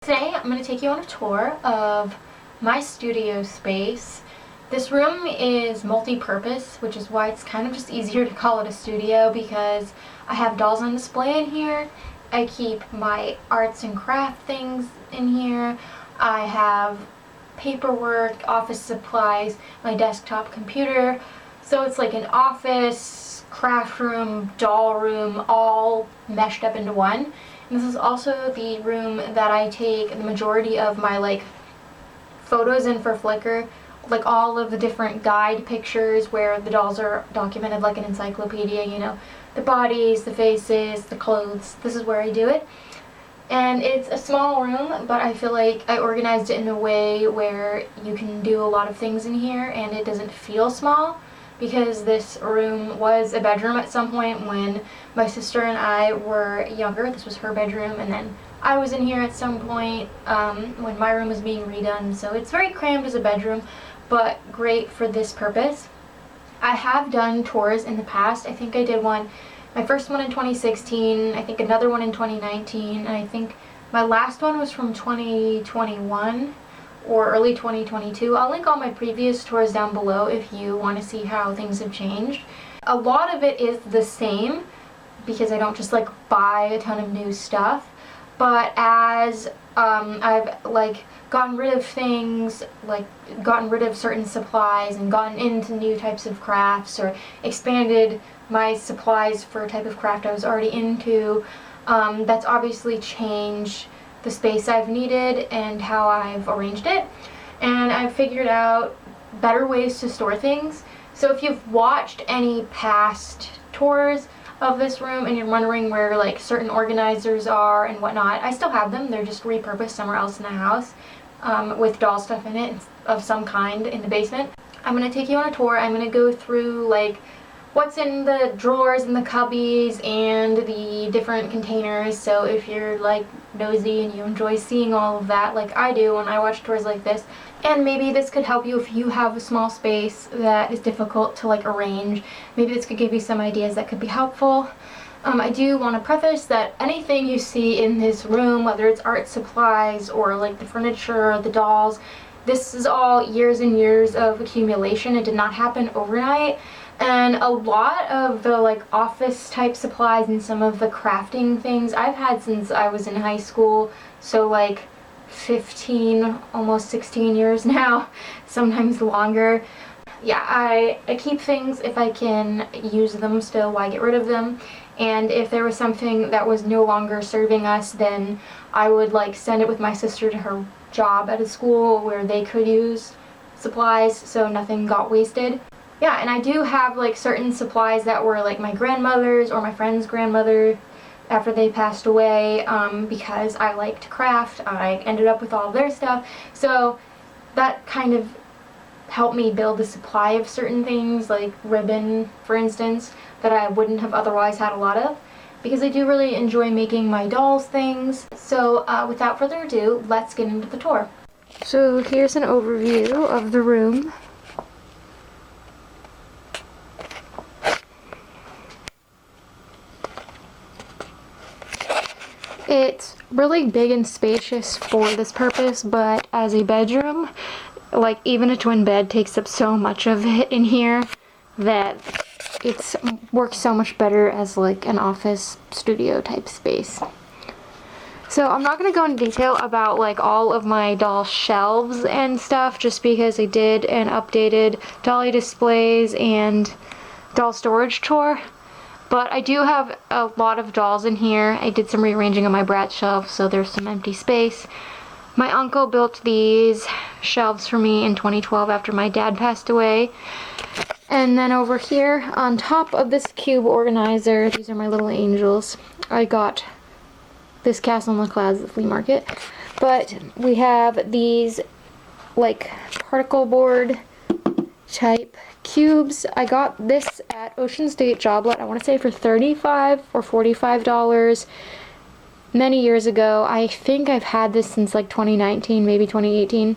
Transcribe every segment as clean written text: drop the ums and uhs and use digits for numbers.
Today I'm going to take you on a tour of my studio space. This room is multi-purpose, which is why it's kind of just easier to call it a studio, because I have dolls on display in here. I keep my arts and craft things in here. I have paperwork, office supplies, my desktop computer. So it's like an office, craft room, doll room, all meshed up into one. And this is also the room that I take the majority of my photos in for Flickr, like all of the different guide pictures where the dolls are documented like an encyclopedia, you know, the bodies, the faces, the clothes. This is where I do it. And it's a small room, but I feel like I organized it in a way where you can do a lot of things in here and it doesn't feel small, because this room was a bedroom at some point when my sister and I were younger. This was her bedroom, and then I was in here at some point when my room was being redone. So it's very cramped as a bedroom, but great for this purpose. I have done tours in the past. I think I did my first one in 2016, I think another one in 2019, and I think my last one was from 2021 or early 2022. I'll link all my previous tours down below if you want to see how things have changed. A lot of it is the same because I don't just buy a ton of new stuff, but as I've gotten rid of things, gotten rid of certain supplies and gotten into new types of crafts, or expanded my supplies for a type of craft I was already into, that's obviously changed the space I've needed and how I've arranged it, and I've figured out better ways to store things. So if you've watched any past tours of this room and you're wondering where certain organizers are and whatnot, I still have them. They're just repurposed somewhere else in the house with doll stuff in it of some kind in the basement. I'm going to take you on a tour. I'm going to go through what's in the drawers and the cubbies and the different containers. So if you're nosy and you enjoy seeing all of that like I do when I watch tours like this, and maybe this could help you if you have a small space that is difficult to arrange. Maybe this could give you some ideas that could be helpful. I do want to preface that anything you see in this room, whether it's art supplies or the furniture or the dolls, this is all years and years of accumulation. It did not happen overnight. And a lot of the office type supplies and some of the crafting things I've had since I was in high school, so 15, almost 16 years now, sometimes longer. Yeah, I keep things if I can use them still, why get rid of them? And if there was something that was no longer serving us, then I would send it with my sister to her job at a school where they could use supplies so nothing got wasted. Yeah, and I do have certain supplies that were my grandmother's or my friend's grandmother after they passed away, because I like to craft. I ended up with all of their stuff, so that kind of helped me build a supply of certain things, like ribbon, for instance, that I wouldn't have otherwise had a lot of, because I do really enjoy making my dolls things. So without further ado, let's get into the tour. So here's an overview of the room. It's really big and spacious for this purpose, but as a bedroom, even a twin bed takes up so much of it in here that it works so much better as an office studio type space. So I'm not going to go into detail about all of my doll shelves and stuff, just because I did an updated dolly displays and doll storage tour. But I do have a lot of dolls in here. I did some rearranging on my Bratz shelf, so there's some empty space. My uncle built these shelves for me in 2012 after my dad passed away. And then over here, on top of this cube organizer, these are my little angels. I got this castle in the clouds at the flea market. But we have these particle board type cubes. I got this at Ocean State Joblet, I want to say for $35 or $45 many years ago. I think I've had this since 2019, maybe 2018.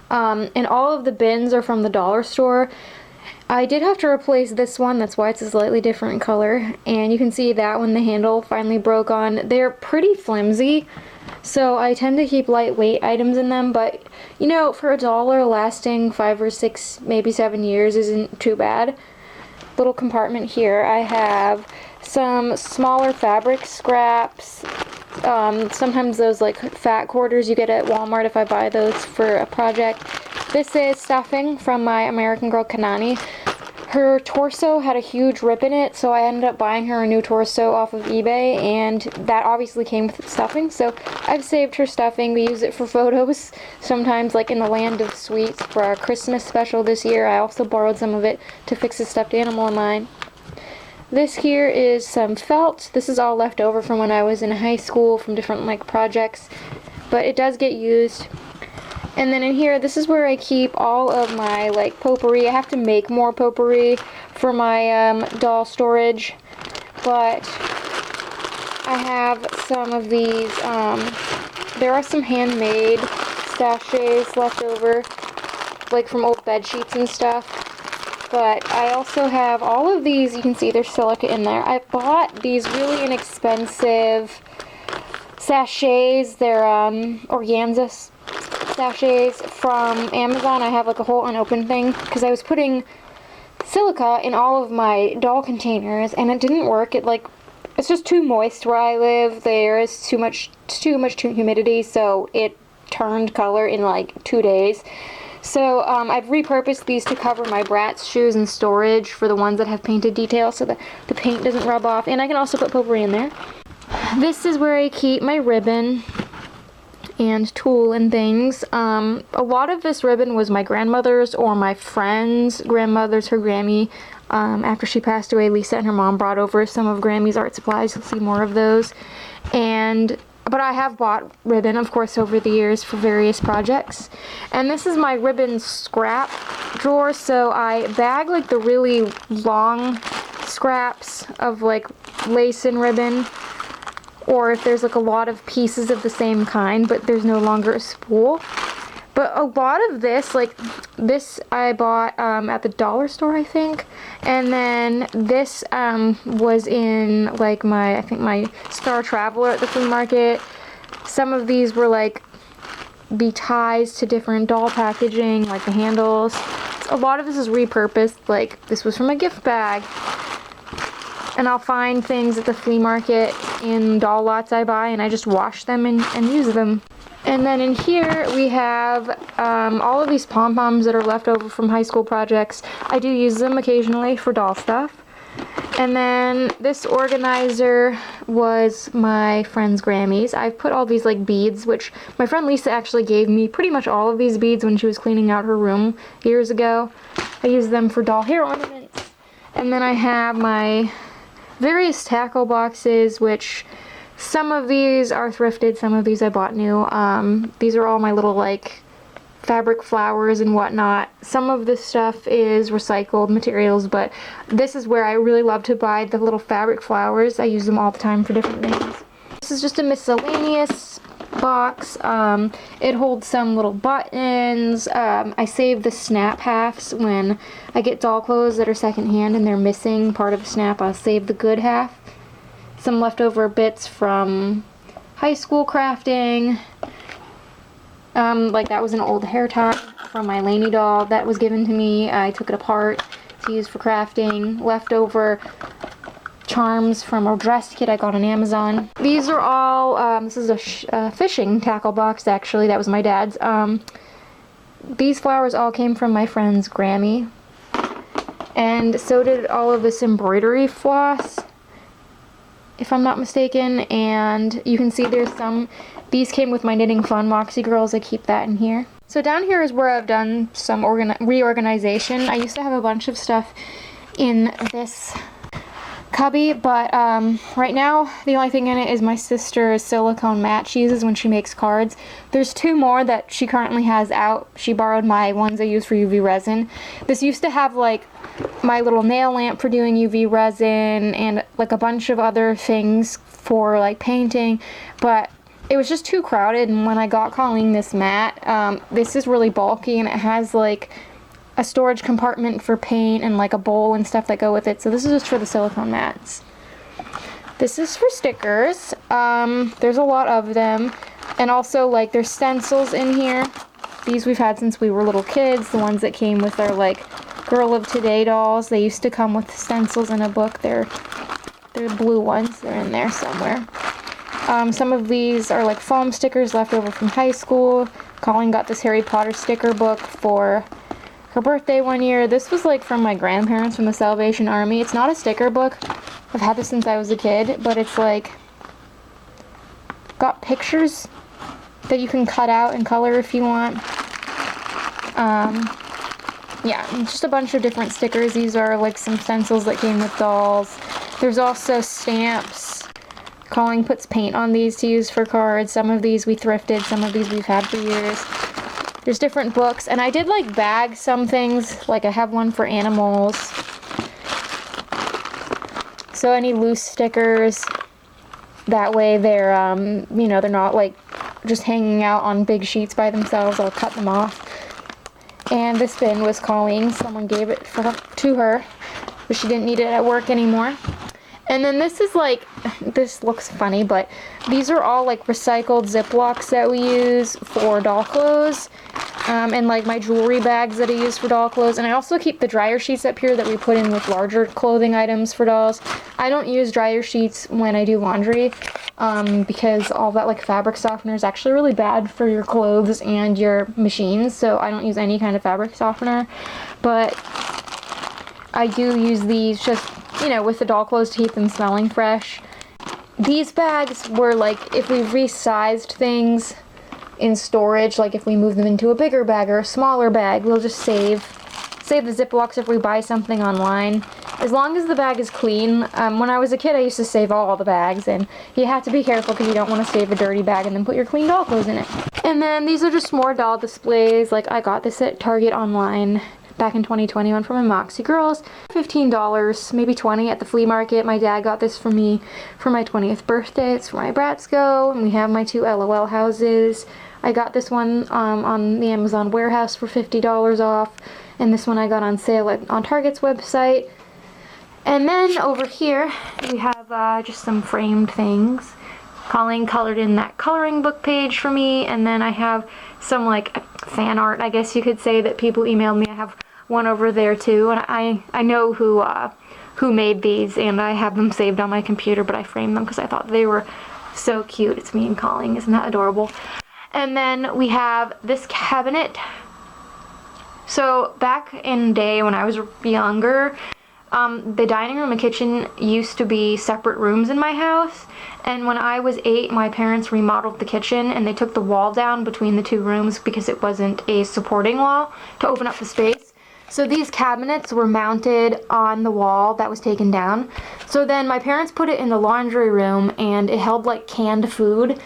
And all of the bins are from the dollar store. I did have to replace this one, that's why it's a slightly different color, and you can see that when the handle finally broke on. They're pretty flimsy, So I tend to keep lightweight items in them, but you know, for $1 lasting 5 or 6, maybe 7 years isn't too bad. Little compartment here, I have some smaller fabric scraps. Sometimes those like fat quarters you get at Walmart if I buy those for a project. This is stuffing from my American girl Kanani. Her torso had a huge rip in it, so I ended up buying her a new torso off of eBay, and that obviously came with stuffing, so I've saved her stuffing. We use it for photos, sometimes like in the Land of Sweets for our Christmas special this year. I also borrowed some of it to fix a stuffed animal of mine. This here is some felt. This is all left over from when I was in high school from different like projects, but it does get used. And then in here, this is where I keep all of my like potpourri. I have to make more potpourri for my doll storage, but I have some of these. There are some handmade sachets left over, like from old bed sheets and stuff. But I also have all of these. You can see there's silica in there. I bought these really inexpensive sachets. They're organza sachets from Amazon. I have like a whole unopened thing because I was putting silica in all of my doll containers and it didn't work. It's just too moist where I live. There is too much humidity, so it turned color in like 2 days. So I've repurposed these to cover my Bratz shoes in storage for the ones that have painted details so that the paint doesn't rub off, and I can also put potpourri in there. This is where I keep my ribbon and tulle and things. A lot of this ribbon was my grandmother's or my friend's grandmother's, her Grammy. After she passed away, Lisa and her mom brought over some of Grammy's art supplies. You'll see more of those. But I have bought ribbon, of course, over the years for various projects. And this is my ribbon scrap drawer, so I bag like the really long scraps of like lace and ribbon, or if there's like a lot of pieces of the same kind but there's no longer a spool. But a lot of this, like this I bought at the dollar store, I think, and then this was in like I think my Star Traveler at the flea market. Some of these were like the ties to different doll packaging, like the handles. A lot of this is repurposed, like this was from a gift bag. And I'll find things at the flea market in doll lots I buy, and I just wash them and use them. And then in here we have all of these pom-poms that are left over from high school projects. I do use them occasionally for doll stuff. And then this organizer was my friend's Grammy's. I've put all these like beads, which my friend Lisa actually gave me pretty much all of these beads when she was cleaning out her room years ago. I use them for doll hair ornaments. And then I have my various tackle boxes, which some of these are thrifted, some of these I bought new. These are all my little like fabric flowers and whatnot. Some of this stuff is recycled materials, but this is where I really love to buy the little fabric flowers. I use them all the time for different things. This is just a miscellaneous box. It holds some little buttons. I save the snap halves when I get doll clothes that are secondhand and they're missing part of a snap. I'll save the good half. Some leftover bits from high school crafting. Like that was an old hair tie from my Lainey doll that was given to me. I took it apart to use for crafting. Leftover charms from a dress kit I got on Amazon. These are all, this is a fishing tackle box actually, that was my dad's. These flowers all came from my friend's Grammy. And so did all of this embroidery floss, if I'm not mistaken. And you can see there's these came with my Knitting Fun Moxie Girls. I keep that in here. So down here is where I've done some reorganization. I used to have a bunch of stuff in this cubby, but right now the only thing in it is my sister's silicone mat she uses when she makes cards. There's 2 more that she currently has out. She borrowed my ones I use for UV resin. This used to have like my little nail lamp for doing UV resin and like a bunch of other things for like painting, but it was just too crowded. And when I got Colleen this mat, this is really bulky and it has like a storage compartment for paint and like a bowl and stuff that go with it. So this is just for the silicone mats. This is for stickers. There's a lot of them. And also, like, there's stencils in here. These we've had since we were little kids. The ones that came with our, like, Girl of Today dolls. They used to come with stencils in a book. They're blue ones. They're in there somewhere. Some of these are, like, foam stickers left over from high school. Colleen got this Harry Potter sticker book for her birthday one year. This was, like, from my grandparents from the Salvation Army. It's not a sticker book. I've had this since I was a kid, but it's, like, got pictures that you can cut out and color if you want. Yeah, just a bunch of different stickers. These are like some stencils that came with dolls. There's also stamps. Colleen puts paint on these to use for cards. Some of these we thrifted, some of these we've had for years. There's different books, and I did like bag some things. Like I have one for animals. So any loose stickers, that way they're, you know, they're not like just hanging out on big sheets by themselves. I'll cut them off. And this bin was Colleen. Someone gave it to her, but she didn't need it at work anymore. And then this is like, this looks funny, but these are all like recycled Ziplocs that we use for doll clothes. And like my jewelry bags that I use for doll clothes. And I also keep the dryer sheets up here that we put in with larger clothing items for dolls. I don't use dryer sheets when I do laundry, because all that like fabric softener is actually really bad for your clothes and your machines. So I don't use any kind of fabric softener. But I do use these just, you know, with the doll clothes to keep them smelling fresh. These bags were like, if we resized things in storage, like if we move them into a bigger bag or a smaller bag, we'll just save the Ziplocs if we buy something online. As long as the bag is clean. When I was a kid, I used to save all the bags, and you have to be careful because you don't want to save a dirty bag and then put your clean doll clothes in it. And then these are just more doll displays. Like I got this at Target online back in 2021 from my Moxie Girls. $15, maybe $20 at the flea market. My dad got this for me for my 20th birthday. It's for my Bratsko, and we have my 2 LOL houses. I got this one on the Amazon warehouse for $50 off, and this one I got on sale on Target's website. And then over here we have just some framed things. Colleen colored in that coloring book page for me, and then I have some like fan art, I guess you could say, that people emailed me. I have one over there too, and I know who made these, and I have them saved on my computer, but I framed them because I thought they were so cute. It's me and Colleen. Isn't that adorable? And then we have this cabinet. So back in the day when I was younger, the dining room and kitchen used to be separate rooms in my house. And when I was 8, my parents remodeled the kitchen, and they took the wall down between the 2 rooms because it wasn't a supporting wall to open up the space. So these cabinets were mounted on the wall that was taken down. So then my parents put it in the laundry room, and it held like canned food.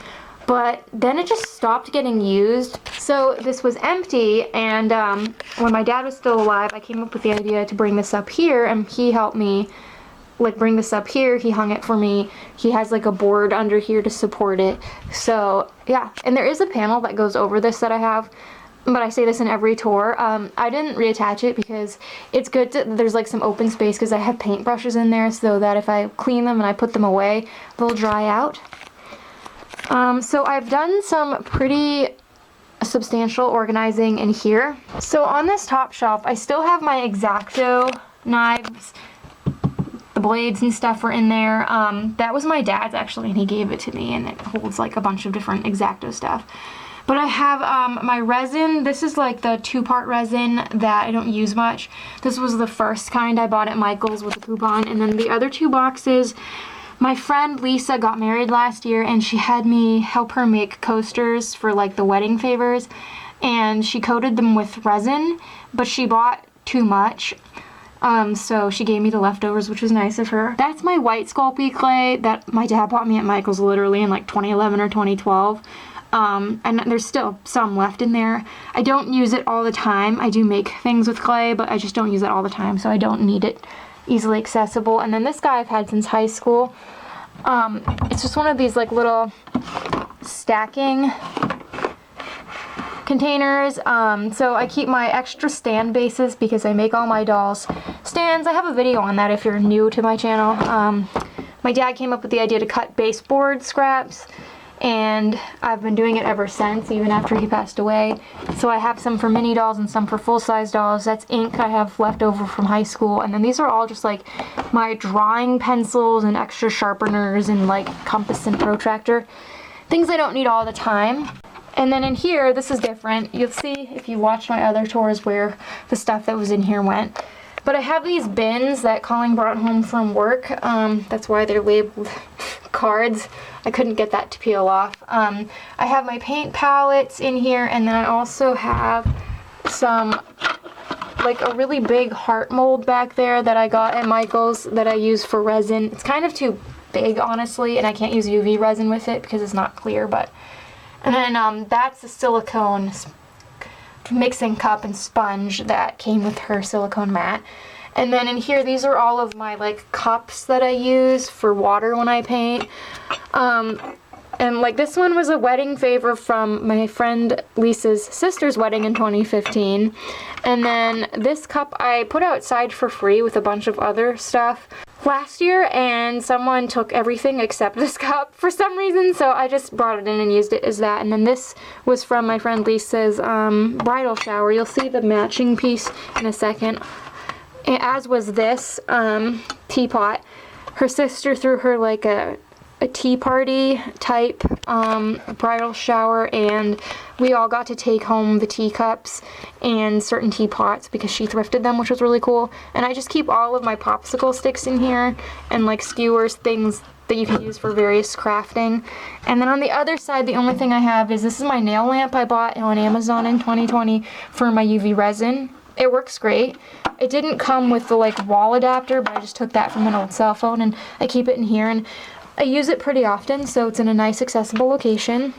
But then it just stopped getting used. So this was empty, and when my dad was still alive, I came up with the idea to bring this up here, and he helped me like bring this up here. He hung it for me. He has like a board under here to support it. So yeah, and there is a panel that goes over this that I have, but I say this in every tour. I didn't reattach it because it's good to, there's like some open space because I have paintbrushes in there so that if I clean them and I put them away, they'll dry out. So I've done some pretty substantial organizing in here. So on this top shelf, I still have my X-Acto knives. The blades and stuff are in there. That was my dad's actually, and he gave it to me, and it holds like a bunch of different X-Acto stuff. But I have my resin. This is like the 2-part resin that I don't use much. This was the first kind I bought at Michael's with a coupon, and then the other 2 boxes, my friend Lisa got married last year, and she had me help her make coasters for like the wedding favors, and she coated them with resin, but she bought too much, so she gave me the leftovers, which was nice of her. That's my white Sculpey clay that my dad bought me at Michael's literally in like 2011 or 2012, and there's still some left in there. I don't use it all the time. I do make things with clay, but I just don't use it all the time, so I don't need it easily accessible. And then this guy I've had since high school. It's just one of these like little stacking containers. So I keep my extra stand bases because I make all my dolls stands. I have a video on that if you're new to my channel. My dad came up with the idea to cut baseboard scraps and I've been doing it ever since, even after he passed away. So I have some for mini dolls and some for full-size dolls. That's ink I have left over from high school, and then these are all just like my drawing pencils and extra sharpeners and like compass and protractor. Things I don't need all the time. And then in here, this is different. You'll see if you watch my other tours where the stuff that was in here went. But I have these bins that Colleen brought home from work. That's why they're labeled cards. I couldn't get that to peel off. I have my paint palettes in here, and then I also have some, like a really big heart mold back there that I got at Michael's that I use for resin. It's kind of too big, honestly, and I can't use UV resin with it because it's not clear, but... And then that's a silicone mixing cup and sponge that came with her silicone mat. And then in here, these are all of my like cups that I use for water when I paint. And like this one was a wedding favor from my friend Lisa's sister's wedding in 2015. And then this cup I put outside for free with a bunch of other stuff last year, and someone took everything except this cup for some reason, so I just brought it in and used it as that. And then this was from my friend Lisa's bridal shower. You'll see the matching piece in a second, as was this teapot. Her sister threw her like a tea party type bridal shower, and we all got to take home the teacups and certain teapots because she thrifted them, which was really cool. And I just keep all of my popsicle sticks in here and like skewers, things that you can use for various crafting. And then on the other side, the only thing I have is this is my nail lamp I bought on Amazon in 2020 for my UV resin. It works great. It didn't come with the like wall adapter, but I just took that from an old cell phone, and I keep it in here, and I use it pretty often, so it's in a nice accessible location.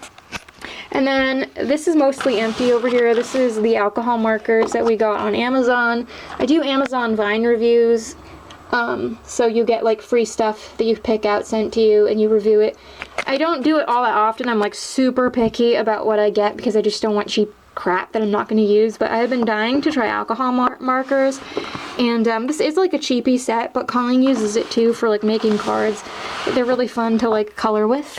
And then this is mostly empty over here. This is the alcohol markers that we got on Amazon. I do Amazon Vine reviews, so you get like free stuff that you pick out sent to you and you review it. I don't do it all that often. I'm like super picky about what I get because I just don't want cheap crap that I'm not going to use, but I've been dying to try alcohol markers, and this is like a cheapy set, but Colleen uses it too for like making cards. They're really fun to like color with.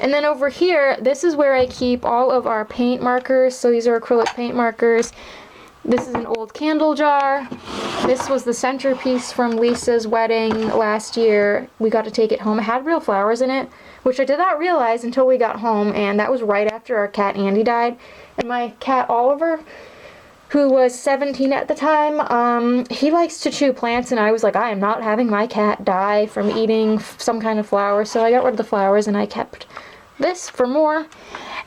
And then over here, this is where I keep all of our paint markers. So these are acrylic paint markers. This is an old candle jar. This was the centerpiece from Lisa's wedding last year. We got to take it home. It had real flowers in it, which I did not realize until we got home, and that was right after our cat Andy died. And my cat Oliver, who was 17 at the time, he likes to chew plants, and I was like, I am not having my cat die from eating some kind of flower, so I got rid of the flowers and I kept this for more.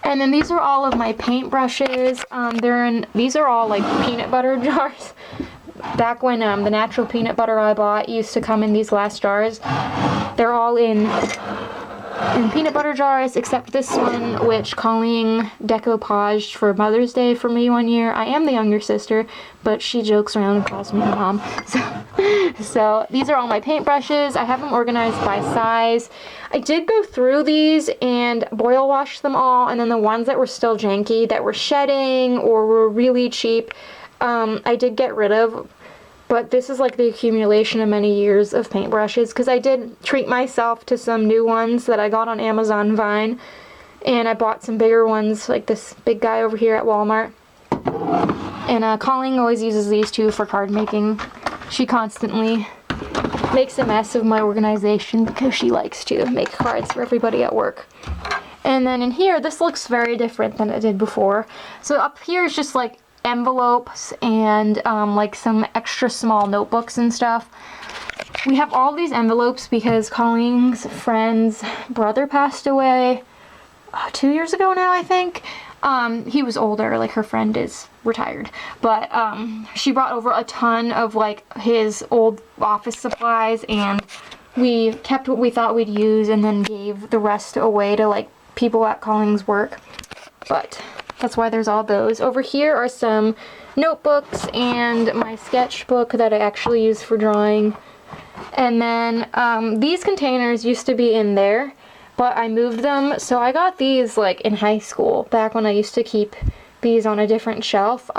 And then these are all of my paint brushes. These are all like peanut butter jars. Back when the natural peanut butter I bought used to come in these glass jars. They're all in peanut butter jars, except this one, which Colleen decoupaged for Mother's Day for me one year. I am the younger sister, but she jokes around and calls me her mom. So these are all my paint brushes. I have them organized by size. I did go through these and boil wash them all, and then the ones that were still janky, that were shedding or were really cheap, I did get rid of. But this is like the accumulation of many years of paintbrushes, because I did treat myself to some new ones that I got on Amazon Vine, and I bought some bigger ones, like this big guy over here at Walmart. And Colleen always uses these too for card making. She constantly makes a mess of my organization because she likes to make cards for everybody at work. And then in here, this looks very different than it did before. So up here is just like envelopes and like some extra small notebooks and stuff. We have all these envelopes because Colleen's friend's brother passed away 2 years ago now, I think. He was older, like her friend is retired, but she brought over a ton of like his old office supplies, and we kept what we thought we'd use and then gave the rest away to like people at Colleen's work. But that's why there's all those. Over here are some notebooks and my sketchbook that I actually use for drawing. And then these containers used to be in there, but I moved them. So I got these like in high school, back when I used to keep these on a different shelf.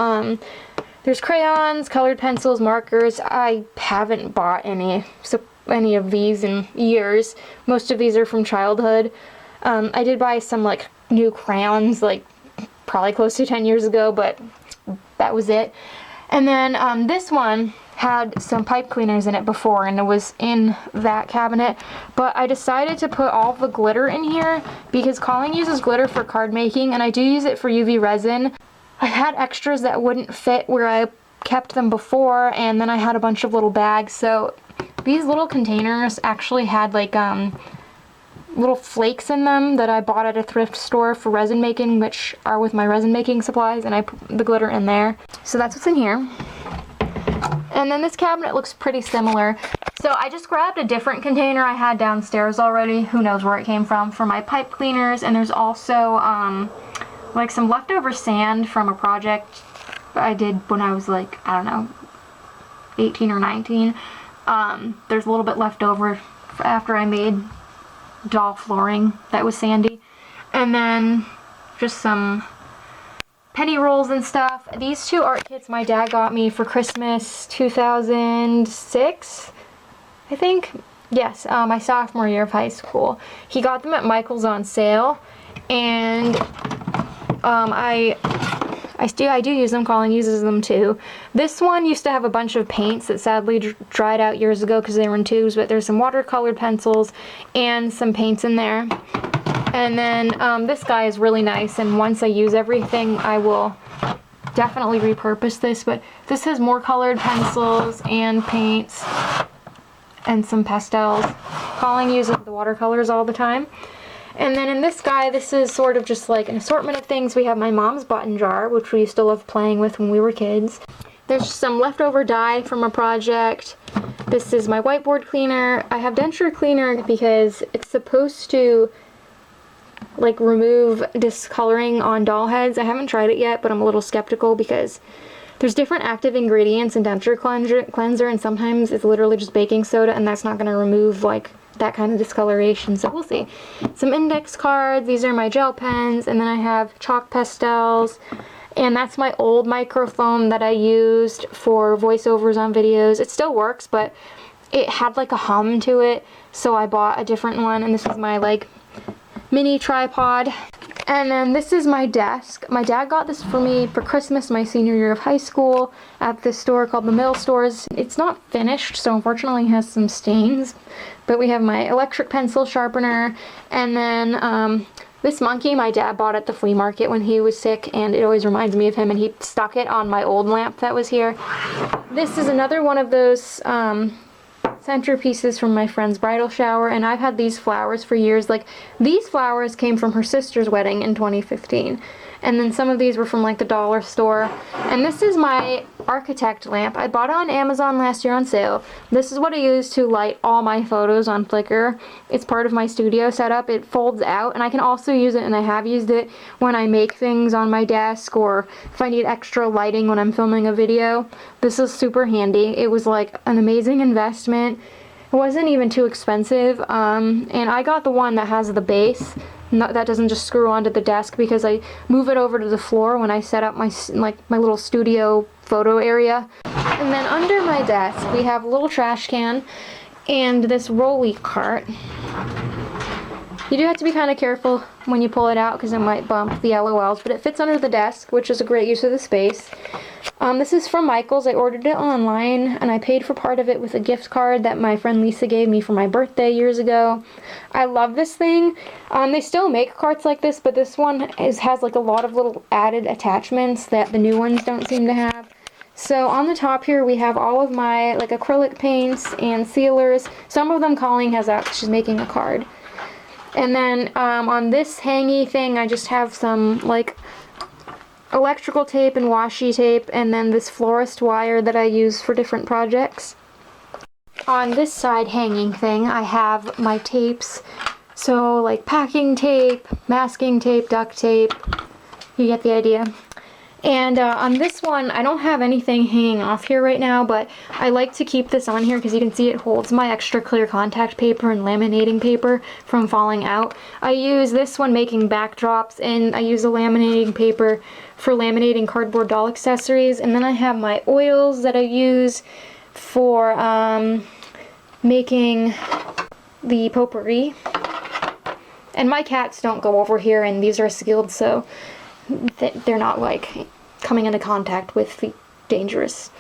There's crayons, colored pencils, markers. I haven't bought any of these in years. Most of these are from childhood. I did buy some like new crayons, like probably close to 10 years ago, but that was it. And then this one had some pipe cleaners in it before, and it was in that cabinet, but I decided to put all the glitter in here because Colleen uses glitter for card making, and I do use it for UV resin. I had extras that wouldn't fit where I kept them before, and then I had a bunch of little bags, so these little containers actually had like little flakes in them that I bought at a thrift store for resin making, which are with my resin making supplies, and I put the glitter in there. So that's what's in here. And then this cabinet looks pretty similar. So I just grabbed a different container I had downstairs already. Who knows where it came from, for my pipe cleaners. And there's also like some leftover sand from a project I did when I was like, I don't know, 18 or 19. There's a little bit left over after I made doll flooring that was sandy. And then just some penny rolls and stuff. These two art kits my dad got me for Christmas 2006, I think. Yes, my sophomore year of high school. He got them at Michael's on sale, and I do use them. Colin uses them too. This one used to have a bunch of paints that sadly dried out years ago because they were in tubes, but there's some watercolored pencils and some paints in there. And then this guy is really nice, and once I use everything, I will definitely repurpose this, but this has more colored pencils and paints and some pastels. Colin uses the watercolors all the time. And then in this guy, this is sort of just like an assortment of things. We have my mom's button jar, which we used to love playing with when we were kids. There's some leftover dye from a project. This is my whiteboard cleaner. I have denture cleaner because it's supposed to like remove discoloring on doll heads. I haven't tried it yet, but I'm a little skeptical because there's different active ingredients in denture cleanser, and sometimes it's literally just baking soda, and that's not going to remove like that kind of discoloration, so we'll see. Some index cards. These are my gel pens, and then I have chalk pastels, and that's my old microphone that I used for voiceovers on videos. It still works, but it had like a hum to it, so I bought a different one, and this is my like mini tripod. And then this is my desk. My dad got this for me for Christmas my senior year of high school at this store called the Mill Stores. It's not finished, so unfortunately it has some stains, but we have my electric pencil sharpener, and then this monkey my dad bought at the flea market when he was sick, and it always reminds me of him, and he stuck it on my old lamp that was here. This is another one of those centerpieces from my friend's bridal shower, and I've had these flowers for years. Like, these flowers came from her sister's wedding in 2015, and then some of these were from like the dollar store. And this is my architect lamp. I bought it on Amazon last year on sale. This is what I use to light all my photos on Flickr. It's part of my studio setup. It folds out, and I can also use it, and I have used it when I make things on my desk, or if I need extra lighting when I'm filming a video. This is super handy. It was like an amazing investment. It wasn't even too expensive, and I got the one that has the base that doesn't just screw onto the desk, because I move it over to the floor when I set up my little studio photo area. And then under my desk we have a little trash can and this rolly cart. You do have to be kind of careful when you pull it out because it might bump the LOLs, but it fits under the desk, which is a great use of the space. This is from Michael's. I ordered it online, and I paid for part of it with a gift card that my friend Lisa gave me for my birthday years ago. I love this thing. They still make carts like this, but this one has like a lot of little added attachments that the new ones don't seem to have. So on the top here we have all of my like acrylic paints and sealers. Some of them Colleen has out 'cause she's making a card. And then on this hangy thing I just have some like electrical tape and washi tape, and then this florist wire that I use for different projects. On this side hanging thing I have my tapes, so like packing tape, masking tape, duct tape, you get the idea. And on this one I don't have anything hanging off here right now, but I like to keep this on here because you can see it holds my extra clear contact paper and laminating paper from falling out. I use this one making backdrops, and I use the laminating paper for laminating cardboard doll accessories. And then I have my oils that I use for making the potpourri. And my cats don't go over here, and these are sealed, so they're not like coming into contact with the dangerous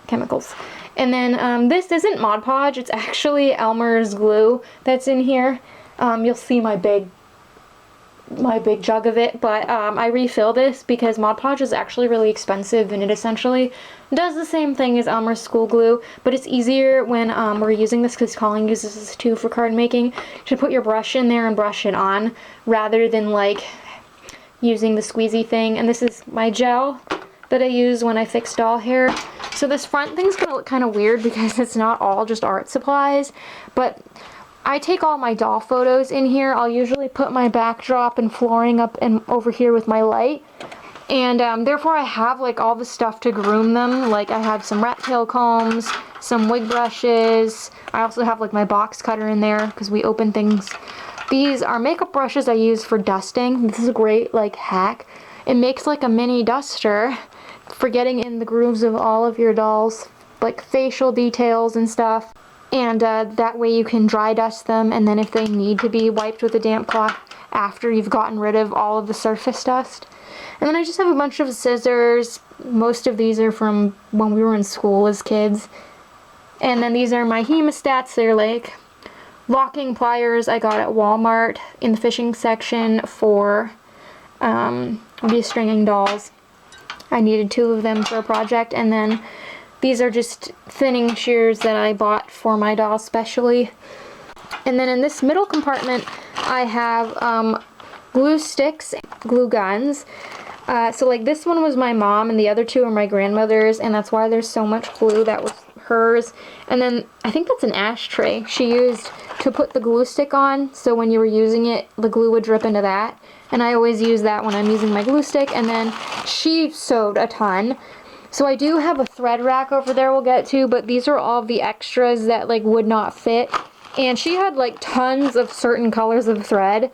chemicals. And then this isn't Mod Podge, it's actually Elmer's glue that's in here. You'll see my big jug of it, but I refill this because Mod Podge is actually really expensive, and it essentially does the same thing as Elmer's school glue, but it's easier when we're using this because Colin uses this too for card making, to put your brush in there and brush it on rather than like using the squeezy thing. And this is my gel that I use when I fix doll hair. So this front thing's gonna look kind of weird because it's not all just art supplies, but I take all my doll photos in here. I'll usually put my backdrop and flooring up and over here with my light. And therefore I have like all the stuff to groom them. Like I have some rat tail combs, some wig brushes. I also have like my box cutter in there because we open things. These are makeup brushes I use for dusting. This is a great like hack. It makes like a mini duster for getting in the grooves of all of your dolls, like facial details and stuff. And that way you can dry dust them, and then if they need to be wiped with a damp cloth after you've gotten rid of all of the surface dust. And then I just have a bunch of scissors. Most of these are from when we were in school as kids. And then these are my hemostats. They're like locking pliers I got at Walmart in the fishing section for de-stringing dolls. I needed 2 of them for a project. And then these are just thinning shears that I bought for my doll specially. And then in this middle compartment I have glue sticks, glue guns. So like this one was my mom and the other 2 are my grandmother's, and that's why there's so much glue. That was hers. And then I think that's an ashtray she used to put the glue stick on, so when you were using it the glue would drip into that. And I always use that when I'm using my glue stick. And then she sewed a ton. So I do have a thread rack over there we'll get to, but these are all the extras that like would not fit. And she had like tons of certain colors of thread.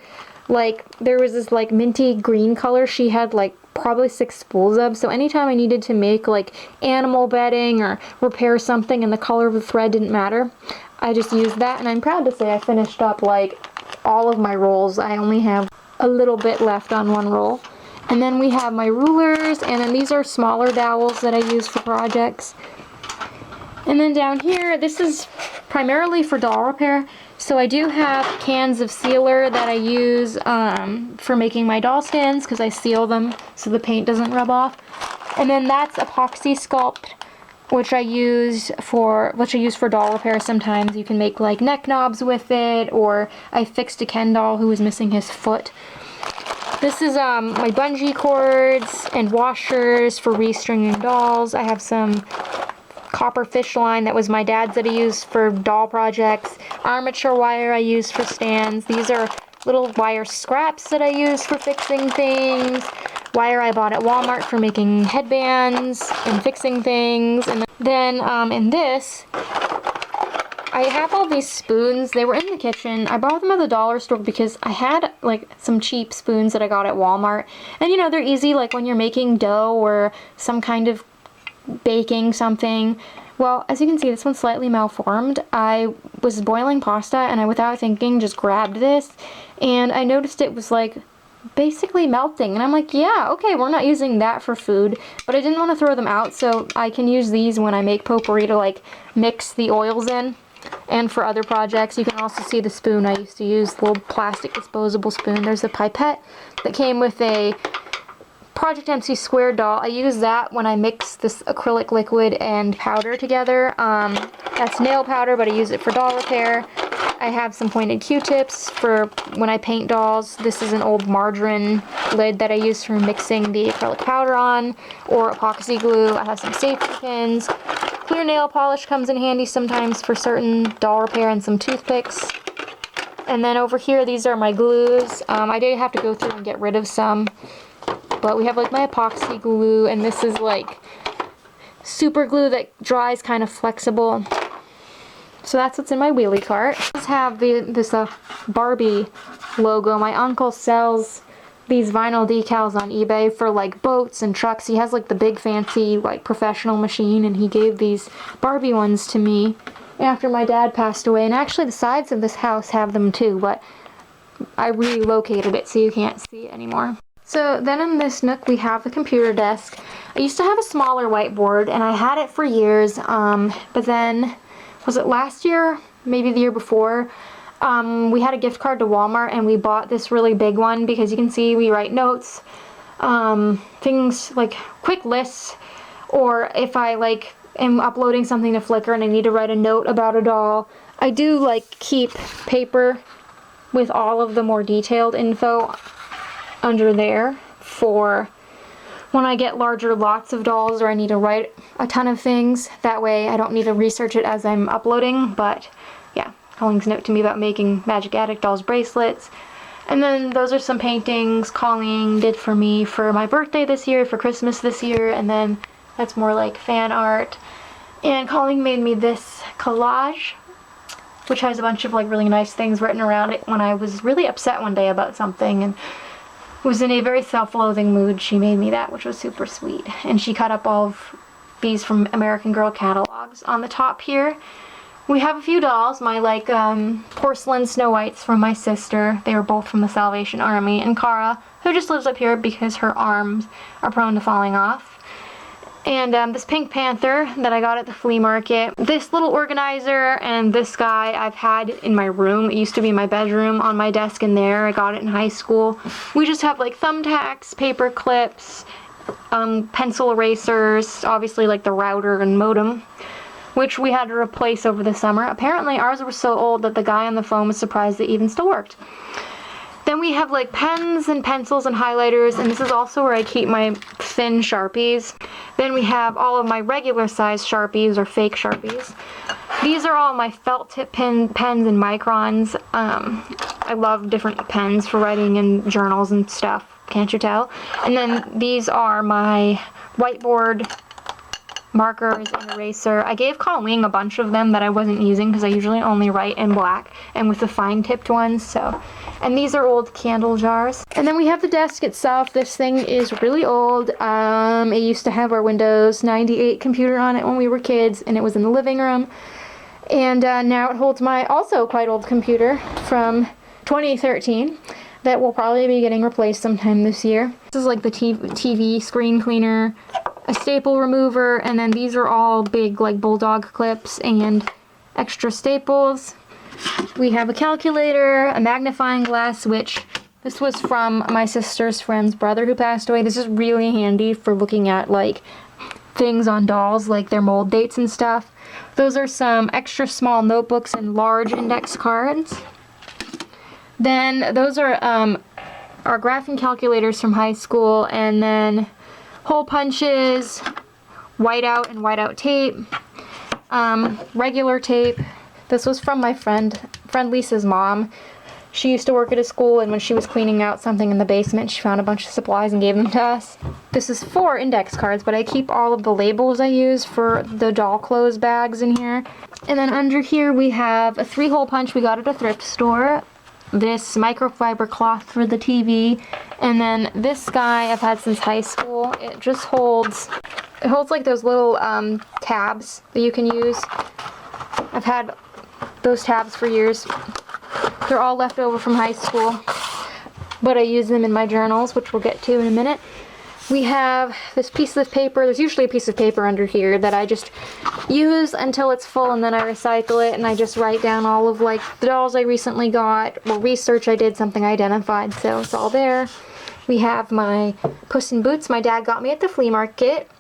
Like there was this like minty green color she had like probably 6 spools of. So anytime I needed to make like animal bedding or repair something and the color of the thread didn't matter, I just used that. And I'm proud to say I finished up like all of my rolls. I only have a little bit left on one roll. And then we have my rulers, and then these are smaller dowels that I use for projects. And then down here, this is primarily for doll repair. So I do have cans of sealer that I use for making my doll stands, because I seal them so the paint doesn't rub off. And then that's epoxy sculpt, which I use for doll repair sometimes. You can make like neck knobs with it, or I fixed a Ken doll who was missing his foot. This is my bungee cords and washers for restringing dolls. I have some copper fish line that was my dad's that I used for doll projects. Armature wire I use for stands. These are little wire scraps that I use for fixing things. Wire I bought at Walmart for making headbands and fixing things. And then in this, I have all these spoons. They were in the kitchen. I bought them at the dollar store because I had like some cheap spoons that I got at Walmart. And you know, they're easy like when you're making dough or some kind of baking something. Well, as you can see, this one's slightly malformed. I was boiling pasta and I, without thinking, just grabbed this. And I noticed it was like basically melting. And I'm like, yeah, okay, we're not using that for food. But I didn't want to throw them out, so I can use these when I make potpourri to like mix the oils in. And for other projects, you can also see the spoon I used to use, the little plastic disposable spoon. There's a pipette that came with a Project MC square doll. I use that when I mix this acrylic liquid and powder together. That's nail powder, but I use it for doll repair. I have some pointed Q-tips for when I paint dolls. This is an old margarine lid that I use for mixing the acrylic powder on, or epoxy glue. I have some safety pins. Clear nail polish comes in handy sometimes for certain doll repair, and some toothpicks. And then over here, these are my glues. I did have to go through and get rid of some, but we have like my epoxy glue, and this is like super glue that dries kind of flexible. So that's what's in my wheelie cart. I just have this Barbie logo. My uncle sells these vinyl decals on eBay for like boats and trucks. He has like the big fancy like professional machine, and he gave these Barbie ones to me after my dad passed away. And actually the sides of this house have them too, but I relocated it so you can't see it anymore. So then in this nook we have the computer desk. I used to have a smaller whiteboard and I had it for years, but then, was it last year? Maybe the year before? We had a gift card to Walmart and we bought this really big one because you can see we write notes, things like quick lists, or if I like am uploading something to Flickr and I need to write a note about a doll. I do like keep paper with all of the more detailed info under there for when I get larger lots of dolls or I need to write a ton of things. That way I don't need to research it as I'm uploading. But yeah, Colleen's note to me about making Magic Attic dolls bracelets. And then those are some paintings Colleen did for me for my birthday this year, for Christmas this year, and then that's more like fan art. And Colleen made me this collage, which has a bunch of like really nice things written around it when I was really upset one day about something and was in a very self-loathing mood. She made me that, which was super sweet. And she cut up all of these from American Girl catalogs. On the top here, we have a few dolls. My like porcelain Snow Whites from my sister. They were both from the Salvation Army. And Cara, who just lives up here because her arms are prone to falling off. And this Pink Panther that I got at the flea market. This little organizer and this guy I've had in my room. It used to be in my bedroom on my desk in there. I got it in high school. We just have like thumbtacks, paper clips, pencil erasers, obviously like the router and modem, which we had to replace over the summer. Apparently ours were so old that the guy on the phone was surprised it even still worked. Then we have like pens and pencils and highlighters, and this is also where I keep my thin Sharpies. Then we have all of my regular size Sharpies or fake Sharpies. These are all my felt tip pens and microns. I love different pens for writing in journals and stuff, can't you tell? And then these are my whiteboard markers and eraser. I gave Colleen a bunch of them that I wasn't using because I usually only write in black and with the fine tipped ones, so. And these are old candle jars. And then we have the desk itself. This thing is really old. It used to have our Windows 98 computer on it when we were kids, and it was in the living room. And now it holds my also quite old computer from 2013 that will probably be getting replaced sometime this year. This is like the TV screen cleaner, a staple remover, and then these are all big like bulldog clips and extra staples. We have a calculator, a magnifying glass, which this was from my sister's friend's brother who passed away. This is really handy for looking at like things on dolls, like their mold dates and stuff. Those are some extra small notebooks and large index cards. Then those are our graphing calculators from high school, and then hole punches, whiteout and whiteout tape, regular tape. This was from my friend Lisa's mom. She used to work at a school, and when she was cleaning out something in the basement, she found a bunch of supplies and gave them to us. This is 4 index cards, but I keep all of the labels I use for the doll clothes bags in here. And then under here we have a 3-hole punch we got at a thrift store. This microfiber cloth for the TV, and then this guy I've had since high school. It just holds like those little tabs that you can use. I've had those tabs for years. They're all left over from high school, but I use them in my journals, which we'll get to in a minute. We have this piece of paper. There's usually a piece of paper under here that I just use until it's full, and then I recycle it, and I just write down all of like the dolls I recently got or research I did, something I identified, so it's all there. We have my Puss in Boots my dad got me at the flea market,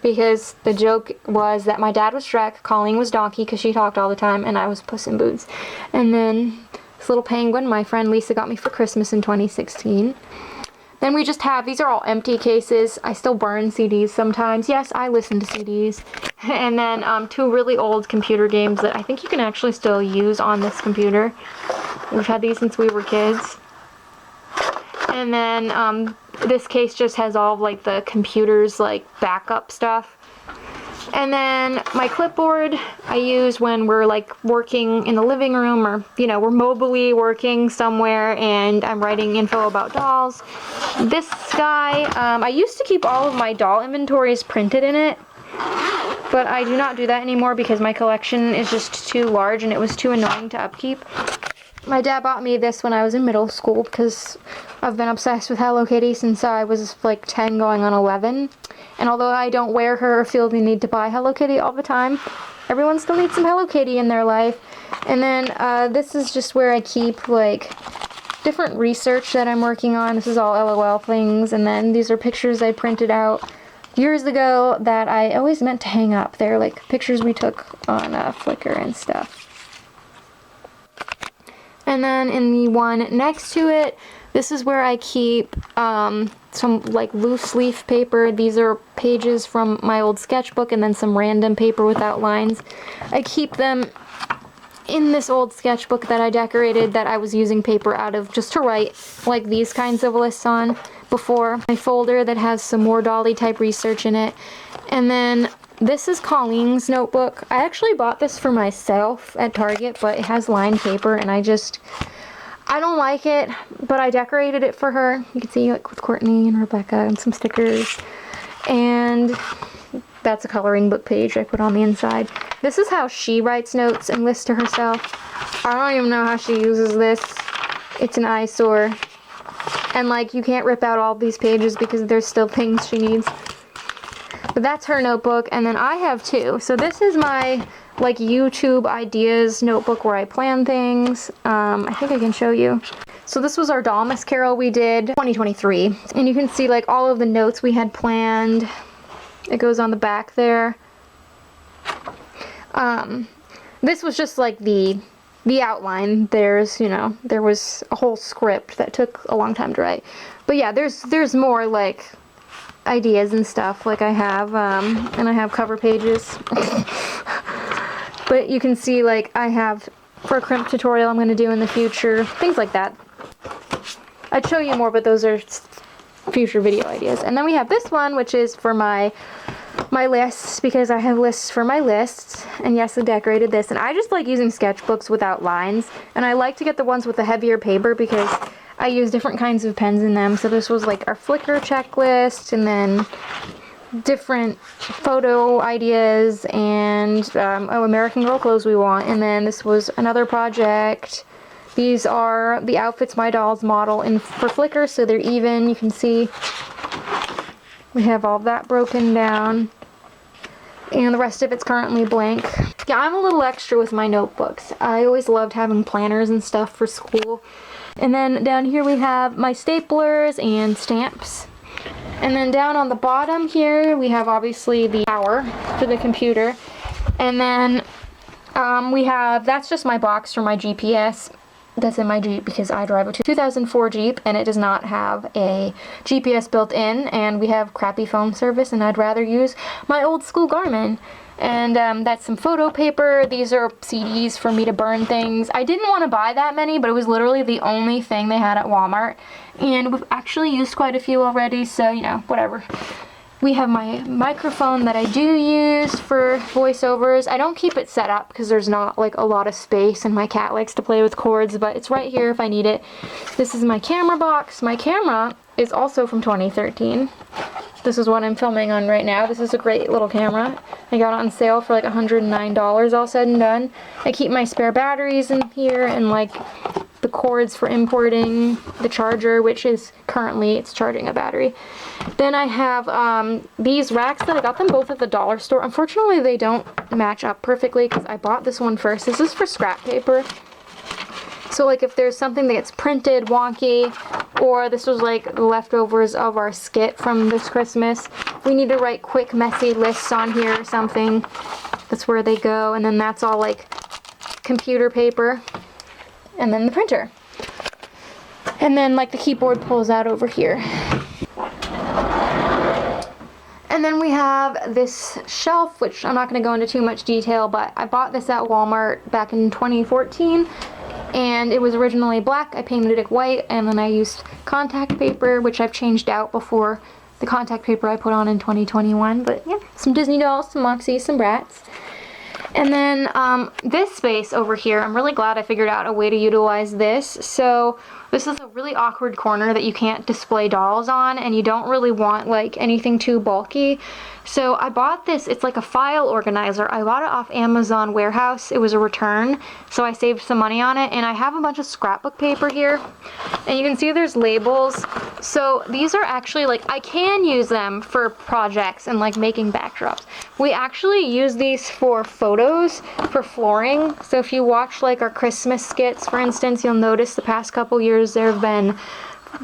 because the joke was that my dad was Shrek, Colleen was Donkey because she talked all the time, and I was Puss in Boots. And then this little penguin my friend Lisa got me for Christmas in 2016. Then we just have, these are all empty cases. I still burn CDs sometimes. Yes, I listen to CDs. And then 2 really old computer games that I think you can actually still use on this computer. We've had these since we were kids. And then this case just has all of like the computer's like backup stuff. And then my clipboard I use when we're like working in the living room, or you know, we're mobily working somewhere and I'm writing info about dolls. This guy, I used to keep all of my doll inventories printed in it, but I do not do that anymore because my collection is just too large and it was too annoying to upkeep. My dad bought me this when I was in middle school because I've been obsessed with Hello Kitty since I was like 10 going on 11. And although I don't wear her or feel the need to buy Hello Kitty all the time, everyone still needs some Hello Kitty in their life. And then this is just where I keep like different research that I'm working on. This is all LOL things. And then these are pictures I printed out years ago that I always meant to hang up. They're like pictures we took on Flickr and stuff. And then in the one next to it, this is where I keep some like loose leaf paper. These are pages from my old sketchbook and then some random paper without lines. I keep them in this old sketchbook that I decorated that I was using paper out of just to write like these kinds of lists on before. My folder that has some more Dolly type research in it. And then this is Colleen's notebook. I actually bought this for myself at Target, but it has lined paper and I don't like it, but I decorated it for her. You can see like with Courtney and Rebecca and some stickers. And that's a coloring book page I put on the inside. This is how she writes notes and lists to herself. I don't even know how she uses this. It's an eyesore. And like you can't rip out all these pages because there's still things she needs. But that's her notebook, and then I have two. So this is my like YouTube ideas notebook where I plan things. I think I can show you. So this was our Dollmas Carol we did 2023, and you can see like all of the notes we had planned. It goes on the back there. This was just like the outline. There's, you know, there was a whole script that took a long time to write. But yeah, there's more like ideas and stuff like I have, and I have cover pages. But you can see like I have for a crimp tutorial I'm going to do in the future, things like that. I'd show you more, but those are future video ideas. And then we have this one, which is for my lists, because I have lists for my lists. And yes, I decorated this, and I just like using sketchbooks without lines, and I like to get the ones with the heavier paper because I use different kinds of pens in them. So this was like our Flickr checklist, and then different photo ideas, and American Girl clothes we want. And then this was another project. These are the outfits my dolls model for Flickr, so they're even. You can see we have all that broken down, and the rest of it's currently blank. Yeah, I'm a little extra with my notebooks. I always loved having planners and stuff for school. And then down here we have my staplers and stamps. And then down on the bottom here we have obviously the power for the computer. And then we have, that's just my box for my GPS. That's in my Jeep because I drive a 2004 Jeep and it does not have a GPS built in, and we have crappy phone service, and I'd rather use my old school Garmin. And that's some photo paper. These are CDs for me to burn things. I didn't want to buy that many, but it was literally the only thing they had at Walmart. And we've actually used quite a few already, so, you know, whatever. We have my microphone that I do use for voiceovers. I don't keep it set up because there's not like a lot of space, and my cat likes to play with cords, but it's right here if I need it. This is my camera box. My camera is also from 2013. This is what I'm filming on right now. This is a great little camera. I got it on sale for like $109 all said and done. I keep my spare batteries in here, and like the cords for importing the charger, which is currently, it's charging a battery. Then I have these racks that I got them both at the dollar store. Unfortunately, they don't match up perfectly because I bought this one first. This is for scrap paper. So like if there's something that gets printed wonky, or this was like the leftovers of our skit from this Christmas, we need to write quick messy lists on here or something. That's where they go. And then that's all like computer paper. And then the printer. And then like the keyboard pulls out over here. And then we have this shelf, which I'm not going to go into too much detail, but I bought this at Walmart back in 2014. And it was originally black. I painted it white, and then I used contact paper, which I've changed out before the contact paper I put on in 2021. But yeah, some Disney dolls, some Moxies, some Bratz. And then this space over here, I'm really glad I figured out a way to utilize this. So This is a really awkward corner that you can't display dolls on, and you don't really want like anything too bulky. So I bought this, it's like a file organizer. I bought it off Amazon Warehouse. It was a return, so I saved some money on it. And I have a bunch of scrapbook paper here, and you can see there's labels. So these are actually like, I can use them for projects and like making backdrops. We actually use these for photos, for flooring. So if you watch like our Christmas skits, for instance, you'll notice the past couple years there have been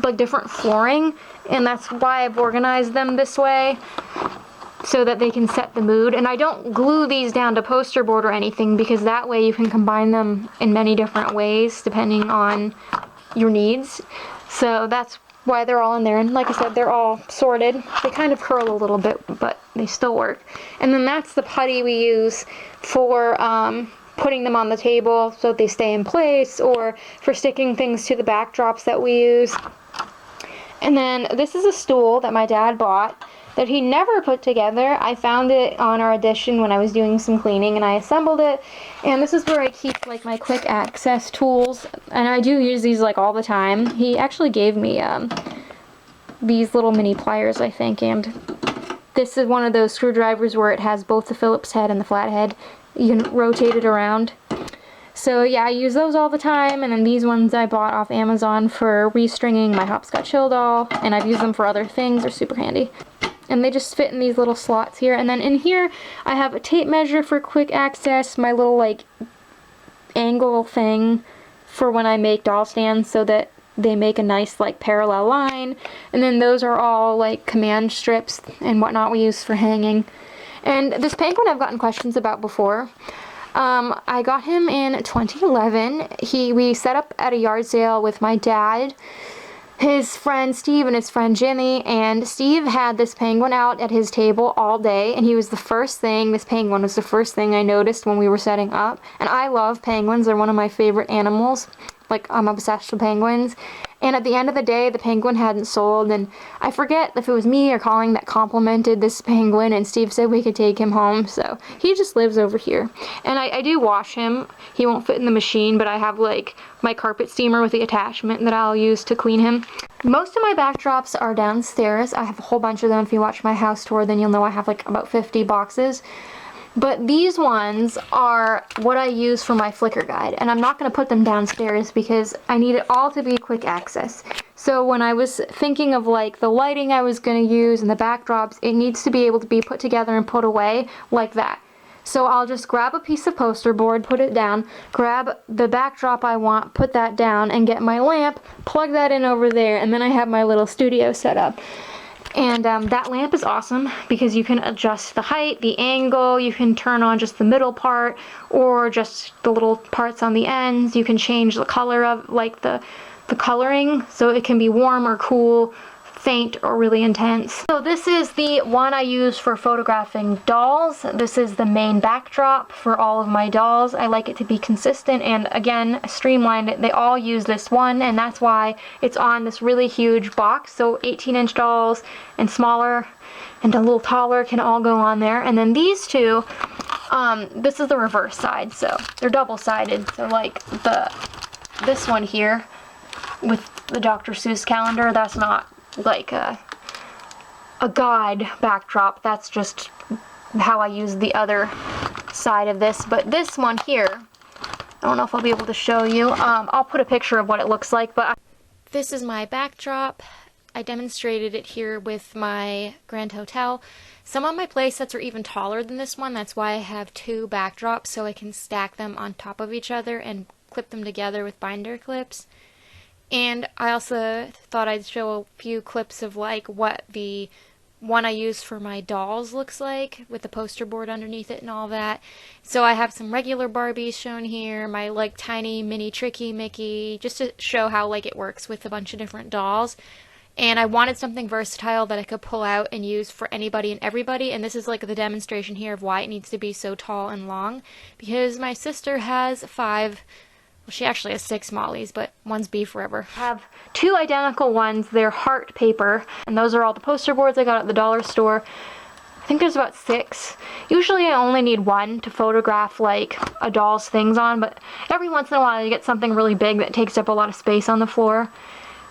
like different flooring, and that's why I've organized them this way, so that they can set the mood. And I don't glue these down to poster board or anything, because that way you can combine them in many different ways depending on your needs. So that's why they're all in there. And like I said, they're all sorted. They kind of curl a little bit, but they still work. And then that's the putty we use for putting them on the table so that they stay in place, or for sticking things to the backdrops that we use. And then this is a stool that my dad bought that he never put together. I found it on our addition when I was doing some cleaning, and I assembled it. And this is where I keep like my quick access tools, and I do use these like all the time. He actually gave me these little mini pliers, I think, and this is one of those screwdrivers where it has both the Phillips head and the flathead. You can rotate it around. So yeah, I use those all the time. And then these ones I bought off Amazon for restringing my Hopscotch Hill doll, and I've used them for other things. They're super handy. And they just fit in these little slots here. And then in here, I have a tape measure for quick access, my little like angle thing for when I make doll stands so that they make a nice like parallel line. And then those are all like command strips and whatnot we use for hanging. And this penguin I've gotten questions about before. I got him in 2011. We set up at a yard sale with my dad, his friend Steve, and his friend Jimmy, and Steve had this penguin out at his table all day, and this penguin was the first thing I noticed when we were setting up. And I love penguins. They're one of my favorite animals. Like, I'm obsessed with penguins. And at the end of the day, the penguin hadn't sold, and I forget if it was me or Colin that complimented this penguin, and Steve said we could take him home, so he just lives over here. And I do wash him. He won't fit in the machine, but I have like my carpet steamer with the attachment that I'll use to clean him. Most of my backdrops are downstairs. I have a whole bunch of them. If you watch my house tour, then you'll know I have like about 50 boxes. But these ones are what I use for my Flickr guide, and I'm not going to put them downstairs because I need it all to be quick access. So when I was thinking of like the lighting I was going to use and the backdrops, it needs to be able to be put together and put away like that. So I'll just grab a piece of poster board, put it down, grab the backdrop I want, put that down, and get my lamp, plug that in over there, and then I have my little studio set up. And that lamp is awesome because you can adjust the height, the angle, you can turn on just the middle part or just the little parts on the ends. You can change the color of like the coloring, so it can be warm or cool, faint or really intense. So this is the one I use for photographing dolls. This is the main backdrop for all of my dolls. I like it to be consistent and again streamlined. They all use this one, and that's why it's on this really huge box. So 18-inch dolls and smaller and a little taller can all go on there. And then these two, this is the reverse side, so they're double-sided. So like this one here with the Dr. Seuss calendar, that's not like a guide backdrop. That's just how I use the other side of this. But this one here, I don't know if I'll be able to show you. I'll put a picture of what it looks like. But this is my backdrop. I demonstrated it here with my Grand Hotel. Some of my play sets are even taller than this one. That's why I have two backdrops, so I can stack them on top of each other and clip them together with binder clips. And I also thought I'd show a few clips of like what the one I use for my dolls looks like with the poster board underneath it and all that. So I have some regular Barbies shown here, my like tiny mini Tricky Mickey, just to show how like it works with a bunch of different dolls. And I wanted something versatile that I could pull out and use for anybody and everybody, and this is like the demonstration here of why it needs to be so tall and long, because my sister has 5, well, she actually has 6 Mollies, but one's Be Forever. I have 2 identical ones. They're heart paper, and those are all the poster boards I got at the dollar store. think there's about 6. Usually I only need 1 to photograph like a doll's things on, but every once in a while you get something really big that takes up a lot of space on the floor.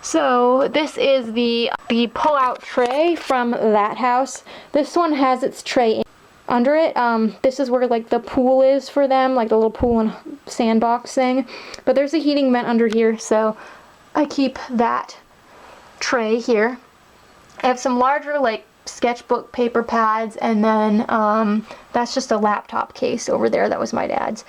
So this is the pull-out tray from that house. This one has its tray under it. This is where like the pool is for them, like the little pool and sandbox thing. But there's a heating vent under here, so I keep that tray here. I have some larger like sketchbook paper pads, and then that's just a laptop case over there. That was my dad's.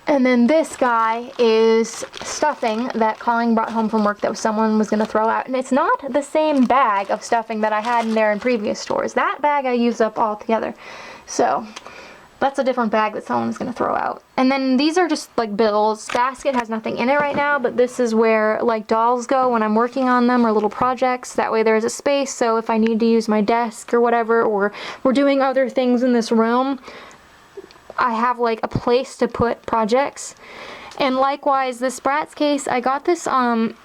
And then this guy is stuffing that Colleen brought home from work that someone was going to throw out. And it's not the same bag of stuffing that I had in there in previous stores. That bag I used up altogether. So that's a different bag that someone was going to throw out. And then these are just like bills. Basket has nothing in it right now, but this is where like dolls go when I'm working on them, or little projects. That way there's a space, so if I need to use my desk or whatever, or we're doing other things in this room, I have like a place to put projects. And likewise, this Bratz case, I got this on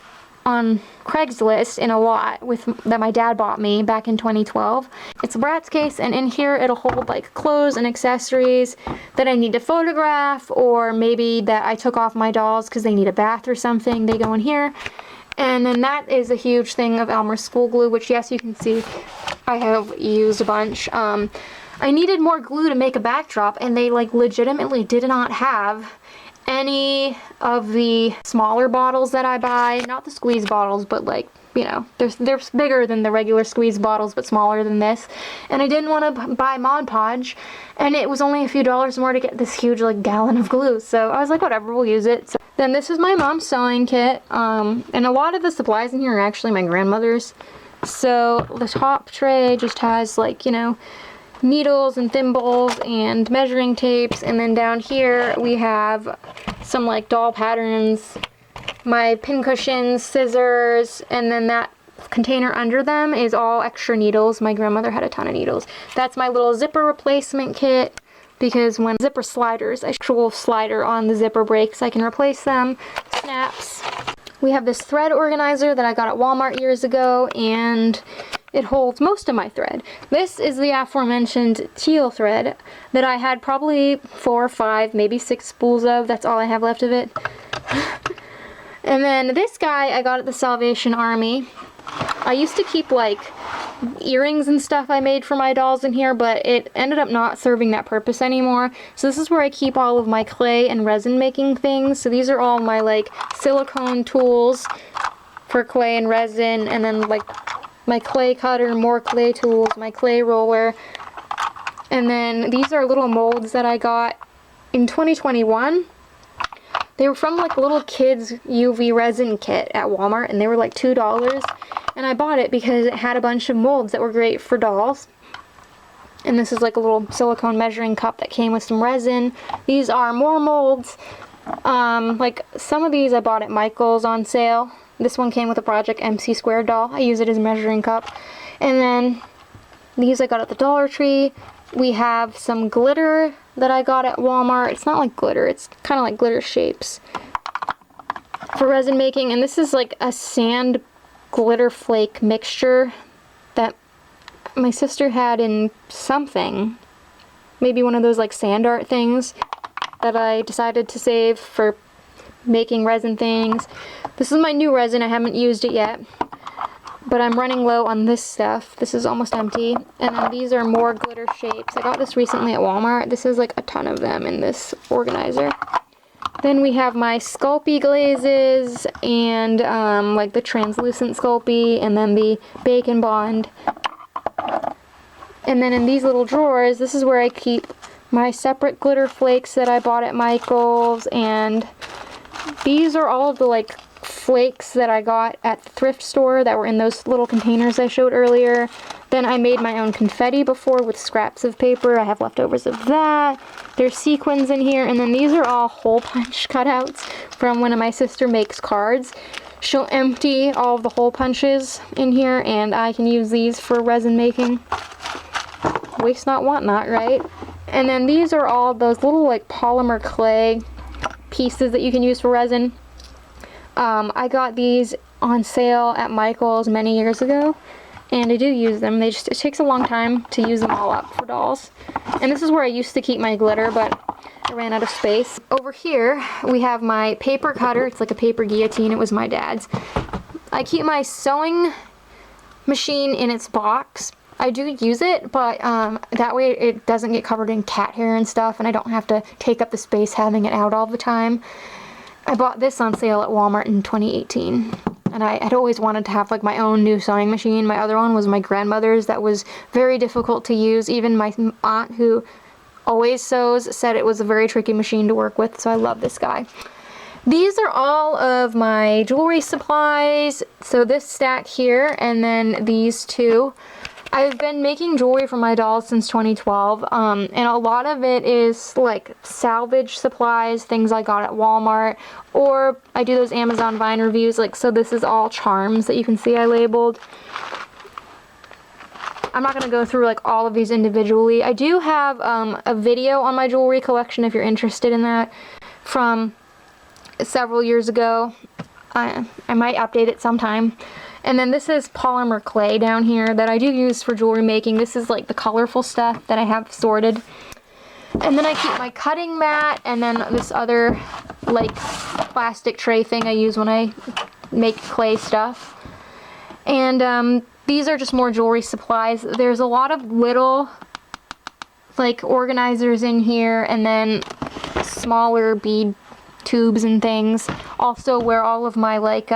Craigslist in a lot that my dad bought me back in 2012. It's a Bratz case, and in here it'll hold like clothes and accessories that I need to photograph, or maybe that I took off my dolls because they need a bath or something. They go in here. And then that is a huge thing of Elmer's school glue, which yes, you can see I have used a bunch. I needed more glue to make a backdrop, and they like legitimately did not have any of the smaller bottles that I buy. Not the squeeze bottles, but like, you know, they're bigger than the regular squeeze bottles, but smaller than this. And I didn't want to buy Mod Podge, and it was only a few dollars more to get this huge like gallon of glue. So I was like, whatever, we'll use it. So then this is my mom's sewing kit, and a lot of the supplies in here are actually my grandmother's. So the top tray just has like, you know, needles and thimbles and measuring tapes, and then down here we have some like doll patterns, my pin cushions, scissors, and then that container under them is all extra needles. My grandmother had a ton of needles. That's my little zipper replacement kit, because when zipper sliders, actual slider on the zipper breaks, I can replace them. Snaps. We have this thread organizer that I got at Walmart years ago, and it holds most of my thread. This is the aforementioned teal thread that I had probably 4 or 5, maybe 6 spools of. That's all I have left of it. And then this guy I got at the Salvation Army. I used to keep like earrings and stuff I made for my dolls in here, but it ended up not serving that purpose anymore. So this is where I keep all of my clay and resin making things. So these are all my like silicone tools for clay and resin, and then like my clay cutter, more clay tools, my clay roller. And then these are little molds that I got in 2021. They were from like a little kids UV resin kit at Walmart, and they were like $2. And I bought it because it had a bunch of molds that were great for dolls. And this is like a little silicone measuring cup that came with some resin. These are more molds. Like some of these I bought at Michael's on sale. This one came with a Project MC Squared doll. I use it as a measuring cup. And then these I got at the Dollar Tree. We have some glitter that I got at Walmart. It's not like glitter, it's kind of like glitter shapes for resin making. And this is like a sand glitter flake mixture that my sister had in something. Maybe one of those like sand art things that I decided to save for making resin things. This is my new resin. I haven't used it yet, but I'm running low on this stuff. This is almost empty. And then these are more glitter shapes. I got this recently at Walmart. This is like a ton of them in this organizer. Then we have my Sculpey glazes, and like the translucent Sculpey, and then the Bacon Bond. And then in these little drawers, this is where I keep my separate glitter flakes that I bought at Michael's, and these are all of the like flakes that I got at the thrift store that were in those little containers I showed earlier. Then I made my own confetti before with scraps of paper. I have leftovers of that. There's sequins in here, and then these are all hole punch cutouts from when my sister makes cards. She'll empty all of the hole punches in here, and I can use these for resin making. Waste not, want not, right? And then these are all those little like polymer clay pieces that you can use for resin. I got these on sale at Michael's many years ago, and I do use them. It takes a long time to use them all up for dolls. And this is where I used to keep my glitter, but I ran out of space. Over here, we have my paper cutter. It's like a paper guillotine. It was my dad's. I keep my sewing machine in its box. I do use it, but that way it doesn't get covered in cat hair and stuff, and I don't have to take up the space having it out all the time. I bought this on sale at Walmart in 2018, and I had always wanted to have like my own new sewing machine. My other one was my grandmother's that was very difficult to use. Even my aunt, who always sews, said it was a very tricky machine to work with, so I love this guy. These are all of my jewelry supplies. So this stack here, and then these two. I've been making jewelry for my dolls since 2012, and a lot of it is like salvage supplies, things I got at Walmart, or I do those Amazon Vine reviews. Like, so this is all charms that you can see I labeled. I'm not going to go through like all of these individually. I do have a video on my jewelry collection if you're interested in that from several years ago. I might update it sometime. And then this is polymer clay down here that I do use for jewelry making. This is like the colorful stuff that I have sorted. And then I keep my cutting mat, and then this other like plastic tray thing I use when I make clay stuff. And these are just more jewelry supplies. There's a lot of little like organizers in here, and then smaller bead tubes and things. Also where all of my like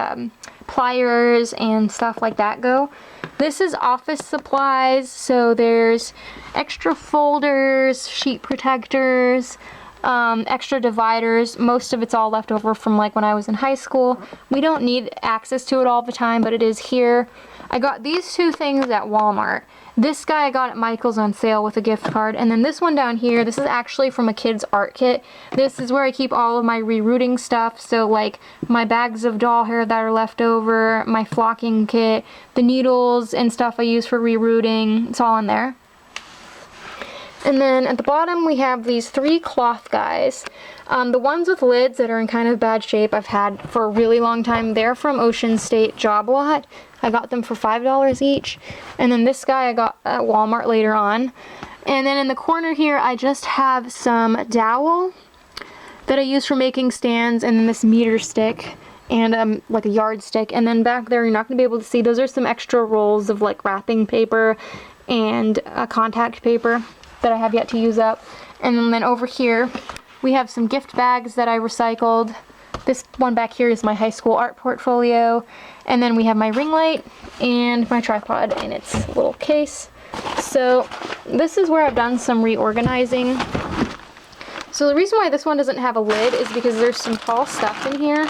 pliers and stuff like that go. This is office supplies, so there's extra folders, sheet protectors, extra dividers. Most of it's all left over from like when I was in high school. We don't need access to it all the time, but it is here. I got these two things at Walmart. This guy I got at Michael's on sale with a gift card, and then this one down here, this is actually from a kid's art kit. This is where I keep all of my rerouting stuff, so like my bags of doll hair that are left over, my flocking kit, the needles and stuff I use for rerouting, it's all in there. And then at the bottom we have these three cloth guys. The ones with lids that are in kind of bad shape I've had for a really long time. They're from Ocean State Job Lot. I got them for $5 each. And then this guy I got at Walmart later on. And then in the corner here I just have some dowel that I use for making stands, and then this meter stick and like a yardstick. And then back there you're not going to be able to see, those are some extra rolls of like wrapping paper and contact paper that I have yet to use up. And then over here we have some gift bags that I recycled. This one back here is my high school art portfolio. And then we have my ring light and my tripod in its little case. So this is where I've done some reorganizing. So the reason why this one doesn't have a lid is because there's some tall stuff in here.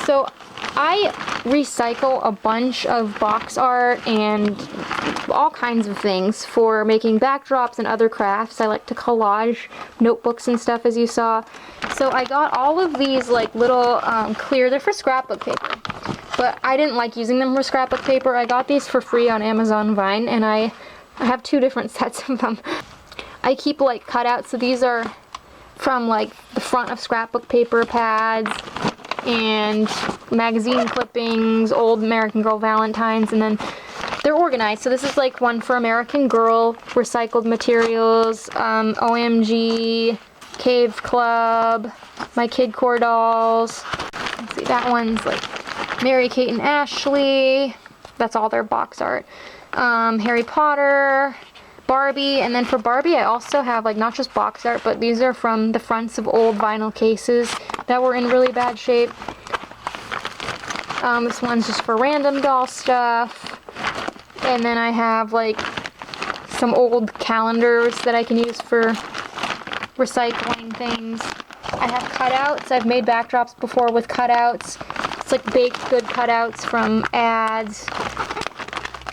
So I recycle a bunch of box art and all kinds of things for making backdrops and other crafts. I like to collage notebooks and stuff, as you saw. So I got all of these like little clear, they're for scrapbook paper, but I didn't like using them for scrapbook paper. I got these for free on Amazon Vine, and I have two different sets of them. I keep like cutouts, so these are from like the front of scrapbook paper pads and magazine clippings, old American Girl Valentines, and then they're organized. So this is like one for American Girl, recycled materials, OMG, Cave Club, my Kid Core dolls. Let's see, that one's like Mary Kate and Ashley. That's all their box art. Harry Potter, Barbie, and then for Barbie I also have like not just box art, but these are from the fronts of old vinyl cases that were in really bad shape. This one's just for random doll stuff. And then I have like some old calendars that I can use for recycling things. I have cutouts. I've made backdrops before with cutouts. It's like baked good cutouts from ads,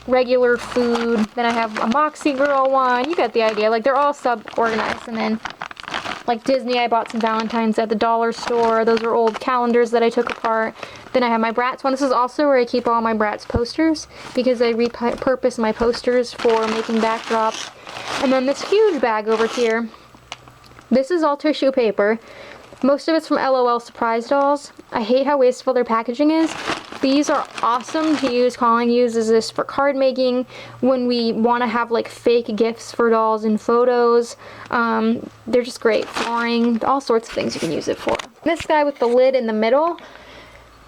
regular food. Then I have a Moxie Girl one. You got the idea. Like, they're all sub-organized. And then like Disney, I bought some Valentines at the dollar store. Those are old calendars that I took apart. Then I have my Bratz one. This is also where I keep all my Bratz posters, because I repurpose my posters for making backdrops. And then this huge bag over here. This is all tissue paper. Most of it's from LOL Surprise Dolls. I hate how wasteful their packaging is, These are awesome to use. Colin uses this for card making when we want to have like fake gifts for dolls and photos. They're just great. Flooring, all sorts of things you can use it for. This guy with the lid in the middle,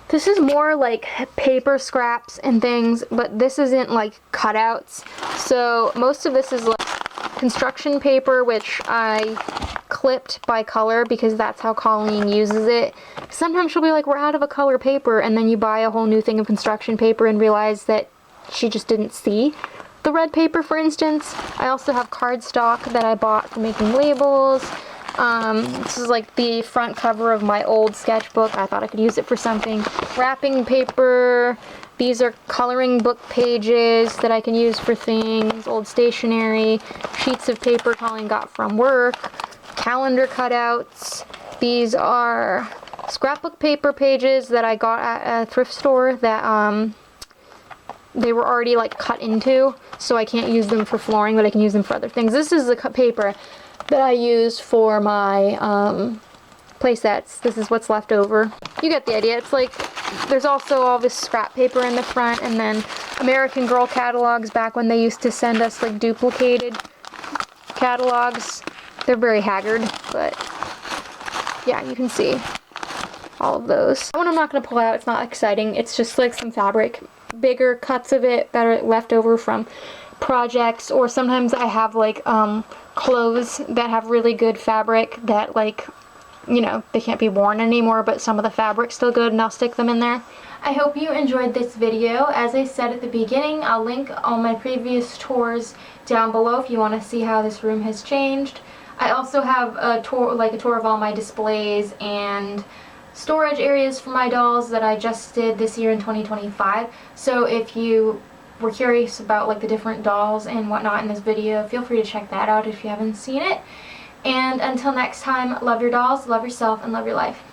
this is more like paper scraps and things, but this isn't like cutouts. So most of this is like construction paper, which I clipped by color because that's how Colleen uses it. Sometimes she'll be like, we're out of a color paper, and then you buy a whole new thing of construction paper and realize that she just didn't see the red paper, for instance. I also have cardstock that I bought for making labels. This is like the front cover of my old sketchbook. I thought I could use it for something. Wrapping paper. These are coloring book pages that I can use for things. Old stationery. Sheets of paper Colleen got from work. Calendar cutouts. These are scrapbook paper pages that I got at a thrift store that they were already like cut into, so I can't use them for flooring, but I can use them for other things. This is the paper that I use for my play sets. This is what's left over. You get the idea. It's like there's also all this scrap paper in the front, and then American Girl catalogs back when they used to send us like duplicated catalogs. They're very haggard, but yeah, you can see all of those. That one I'm not going to pull out. It's not exciting. It's just like some fabric, bigger cuts of it that are left over from projects, or sometimes I have like clothes that have really good fabric that, like, you know, they can't be worn anymore, but some of the fabric's still good, and I'll stick them in there. I hope you enjoyed this video. As I said at the beginning, I'll link all my previous tours down below if you want to see how this room has changed. I also have a tour, like a tour of all my displays and storage areas for my dolls that I just did this year in 2025. So if you were curious about like the different dolls and whatnot in this video, feel free to check that out if you haven't seen it. And until next time, love your dolls, love yourself, and love your life.